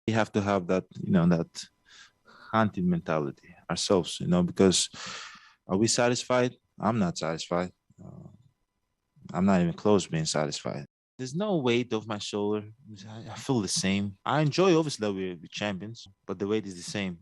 We have to have that, that hunting mentality ourselves, because are we satisfied? I'm not satisfied. I'm not even close to being satisfied. There's no weight off my shoulder. I feel the same. I enjoy, obviously, that we're champions, but the weight is the same.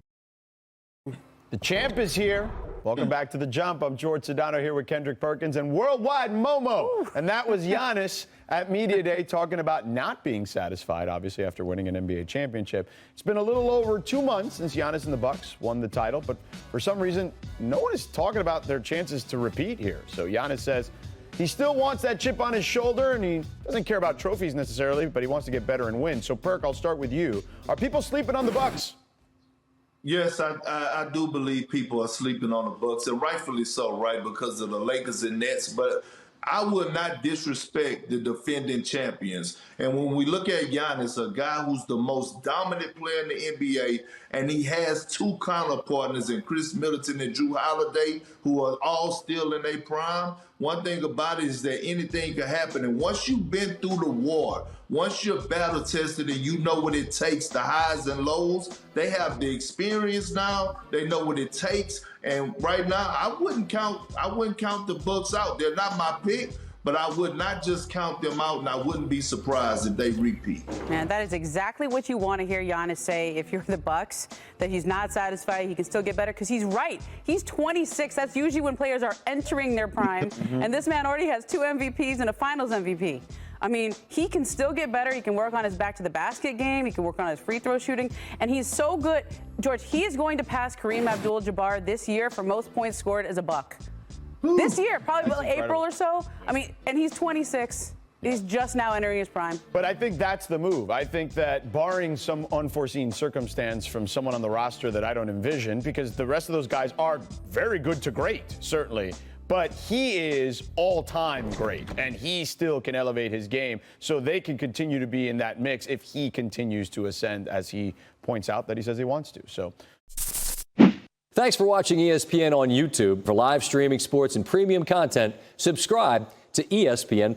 The champ is here. Welcome back to The Jump. I'm George Sedano here with Kendrick Perkins and Worldwide Momo. Ooh. And that was Giannis at Media Day talking about not being satisfied, obviously, after winning an NBA championship. It's been a little over 2 months since Giannis and the Bucks won the title, but for some reason, no one is talking about their chances to repeat here. So Giannis says he still wants that chip on his shoulder, and he doesn't care about trophies necessarily, but he wants to get better and win. So, Perk, I'll start with you. Are people sleeping on the Bucks? Yes, I do believe people are sleeping on the Bucks, and rightfully so, right, because of the Lakers and Nets. But I would not disrespect the defending champions. And when we look at Giannis, a guy who's the most dominant player in the NBA, and he has two counterpartners in Chris Middleton and Drew Holiday, who are all still in their prime. One thing about it is that anything can happen. And once you've been through the war, once you're battle tested and you know what it takes, the highs and lows, they have the experience now. They know what it takes. And right now, I wouldn't count the Bucks out. They're not my pick, but I would not just count them out, and I wouldn't be surprised if they repeat. Man, that is exactly what you want to hear Giannis say if you're the Bucks, that he's not satisfied, he can still get better, because he's right. He's 26. That's usually when players are entering their prime, and this man already has 2 MVPs and a Finals MVP. I mean, he can still get better. He can work on his back-to-the-basket game. He can work on his free throw shooting. And he's so good. George, he is going to pass Kareem Abdul-Jabbar this year for most points scored as a Buck. Ooh, this year, probably April or so. I mean, and he's 26. He's just now entering his prime. But I think that's the move. I think that barring some unforeseen circumstance from someone on the roster that I don't envision, because the rest of those guys are very good to great, certainly. But he is all-time great, and he still can elevate his game, so they can continue to be in that mix if he continues to ascend, as he points out that he says he wants to. So, thanks for watching ESPN on YouTube. For live streaming sports and premium content, subscribe to ESPN+.